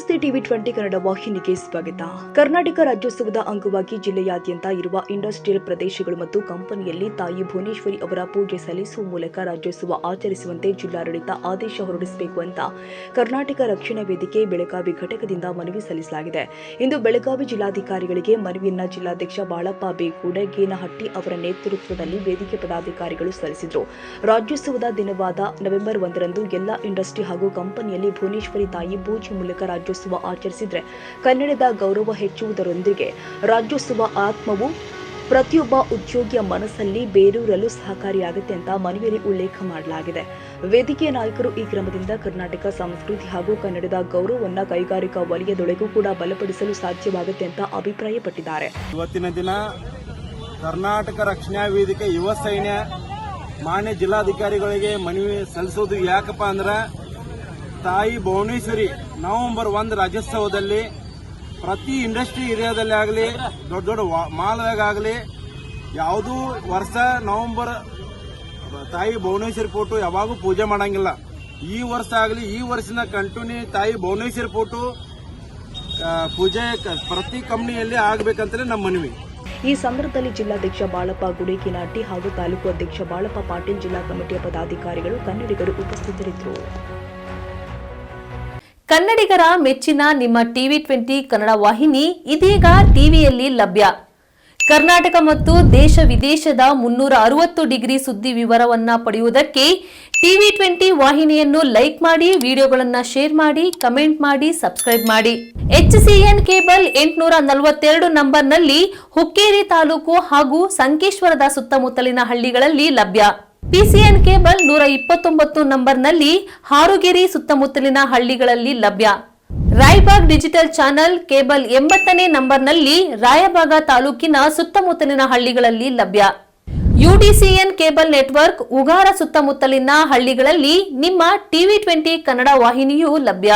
ನಮಸ್ತೆ ಟಿವಿ 20 ಕನ್ನಡ ವಾಹಿನಿಗೆ ಸ್ವಾಗತ. ಕರ್ನಾಟಕ ರಾಜ್ಯೋತ್ಸವದ ಅಂಗವಾಗಿ ಜಿಲ್ಲೆಯಾದ್ಯಂತ ಇರುವ ಇಂಡಸ್ಟ್ರಿಯಲ್ ಪ್ರದೇಶಗಳು ಮತ್ತು ಕಂಪನಿಯಲ್ಲಿ ತಾಯಿ ಭುವನೇಶ್ವರಿ ಅವರ ಪೂಜೆ ಸಲ್ಲಿಸುವ ಮೂಲಕ ರಾಜ್ಯೋತ್ಸವ ಆಚರಿಸುವಂತೆ ಜಿಲ್ಲಾಡಳಿತ ಆದೇಶ ಹೊರಡಿಸಬೇಕು ಅಂತ ಕರ್ನಾಟಕ ರಕ್ಷಣಾ ವೇದಿಕೆ ಬೆಳಗಾವಿ ಘಟಕದಿಂದ ಮನವಿ ಸಲ್ಲಿಸಲಾಗಿದೆ. ಇಂದು ಬೆಳಗಾವಿ ಜಿಲ್ಲಾಧಿಕಾರಿಗಳಿಗೆ ಮನವಿಯನ್ನ ಜಿಲ್ಲಾಧ್ಯಕ್ಷ ಬಾಳಪ್ಪ ಬಿ ಕೂಡಗೇನಹಟ್ಟಿ ಅವರ ನೇತೃತ್ವದಲ್ಲಿ ವೇದಿಕೆ ಪದಾಧಿಕಾರಿಗಳು ಸಲ್ಲಿಸಿದರು. ರಾಜ್ಯೋತ್ಸವದ ದಿನವಾದ ನವೆಂಬರ್ 1ರಂದು ಎಲ್ಲ ಇಂಡಸ್ಟ್ರಿ ಹಾಗೂ ಕಂಪನಿಯಲ್ಲಿ ಭುವನೇಶ್ವರಿ ತಾಯಿ ಪೂಜೆ ಮೂಲಕ ರಾಜ್ಯೋತ್ಸವ ಆಚರಿಸಿದರೆ ಕನ್ನಡದ ಗೌರವ ಹೆಚ್ಚುವುದರೊಂದಿಗೆ ರಾಜ್ಯೋತ್ಸವ ಆತ್ಮವು ಪ್ರತಿಯೊಬ್ಬ ಉದ್ಯೋಗಿಯ ಮನಸ್ಸಲ್ಲಿ ಬೇರೂರಲು ಸಹಕಾರಿಯಾಗುತ್ತೆ ಅಂತ ಮನವಿಯಲ್ಲಿ ಉಲ್ಲೇಖ ಮಾಡಲಾಗಿದೆ. ವೇದಿಕೆಯ ನಾಯಕರು ಈ ಕ್ರಮದಿಂದ ಕರ್ನಾಟಕ ಸಂಸ್ಕೃತಿ ಹಾಗೂ ಕನ್ನಡದ ಗೌರವವನ್ನು ಕೈಗಾರಿಕಾ ವಲಯದೊಳಗೂ ಕೂಡ ಬಲಪಡಿಸಲು ಸಾಧ್ಯವಾಗುತ್ತೆ ಅಂತ ಅಭಿಪ್ರಾಯಪಟ್ಟಿದ್ದಾರೆ. ಇವತ್ತಿನ ದಿನ ಕರ್ನಾಟಕ ರಕ್ಷಣಾ ವೇದಿಕೆ ಯುವ ಸೈನ್ಯ ಮಾನ್ಯ ಜಿಲ್ಲಾಧಿಕಾರಿಗಳಿಗೆ ಮನವಿ ಸಲ್ಲಿಸೋದು ಯಾಕಪ್ಪ ಅಂದ್ರೆ ತಾಯಿ ಭುವನೇಶ್ವರಿ ನವೆಂಬರ್ 1 ರಾಜ್ಯೋತ್ಸವದಲ್ಲಿ ಪ್ರತಿ ಇಂಡಸ್ಟ್ರಿ ಏರಿಯಾದಲ್ಲಿ ಆಗಲಿ ದೊಡ್ಡ ದೊಡ್ಡ ಮಾಲ್ದಾಗಲಿ ಯಾವುದೂ ವರ್ಷ ನವೆಂಬರ್ ತಾಯಿ ಭುವನೇಶ್ವರಿ ಫೋಟೋ ಯಾವಾಗೂ ಪೂಜೆ ಮಾಡಂಗಿಲ್ಲ. ಈ ವರ್ಷ ಆಗಲಿ ಈ ವರ್ಷದ ಕಂಟಿನ್ಯೂ ತಾಯಿ ಭುವನೇಶ್ವರಿ ಫೋಟೋ ಪೂಜೆ ಪ್ರತಿ ಕಂಪನಿಯಲ್ಲಿ ಆಗಬೇಕಂತಲೇ ನಮ್ಮ ಮನವಿ. ಈ ಸಂದರ್ಭದಲ್ಲಿ ಜಿಲ್ಲಾಧ್ಯಕ್ಷ ಬಾಳಪ್ಪ ಗುಡೇಕಿನಾಟಿ ಹಾಗೂ ತಾಲೂಕು ಅಧ್ಯಕ್ಷ ಬಾಳಪ್ಪ ಪಾಟೀಲ್, ಜಿಲ್ಲಾ ಕಮಿಟಿಯ ಪದಾಧಿಕಾರಿಗಳು, ಕನ್ನಡಿಗರು ಉಪಸ್ಥಿತರಿದ್ದರು. ಕನ್ನಡಿಗರ ಮೆಚ್ಚಿನ ನಿಮ್ಮ ಟಿವಿ 20 ಕನ್ನಡ ವಾಹಿನಿ ಇದೀಗ ಟಿವಿಯಲ್ಲಿ ಲಭ್ಯ. ಕರ್ನಾಟಕ ಮತ್ತು ದೇಶ ವಿದೇಶದ 360 ಡಿಗ್ರಿ ಸುದ್ದಿ ವಿವರವನ್ನ ಪಡೆಯುವುದಕ್ಕೆ ಟಿವಿ 20 ವಾಹಿನಿಯನ್ನು ಲೈಕ್ ಮಾಡಿ, ವಿಡಿಯೋಗಳನ್ನು ಶೇರ್ ಮಾಡಿ, ಕಮೆಂಟ್ ಮಾಡಿ, ಸಬ್ಸ್ಕ್ರೈಬ್ ಮಾಡಿ. HCN ಕೇಬಲ್ 842 ನಂಬರ್ನಲ್ಲಿ ಹುಕ್ಕೇರಿ ತಾಲೂಕು ಹಾಗೂ ಸಂಕೇಶ್ವರದ ಸುತ್ತಮುತ್ತಲಿನ ಹಳ್ಳಿಗಳಲ್ಲಿ ಲಭ್ಯ. PCN ಕೇಬಲ್ 129 ನಂಬರ್ನಲ್ಲಿ ಹಾರುಗೆರೆ ಸುತ್ತಮುತ್ತಲಿನ ಹಳ್ಳಿಗಳಲ್ಲಿ ಲಭ್ಯ. ರಾಯಬಾಗ್ ಡಿಜಿಟಲ್ ಚಾನೆಲ್ ಕೇಬಲ್ 80ನೇ ನಂಬರ್ನಲ್ಲಿ ರಾಯಬಾಗ ತಾಲೂಕಿನ ಸುತ್ತಮುತ್ತಲಿನ ಹಳ್ಳಿಗಳಲ್ಲಿ ಲಭ್ಯ. UDCN ಕೇಬಲ್ ನೆಟ್ವರ್ಕ್ ಉಗಾರ ಸುತ್ತಮುತ್ತಲಿನ ಹಳ್ಳಿಗಳಲ್ಲಿ ನಿಮ್ಮ ಟಿವಿ 20 ಕನ್ನಡ ವಾಹಿನಿಯೂ ಲಭ್ಯ.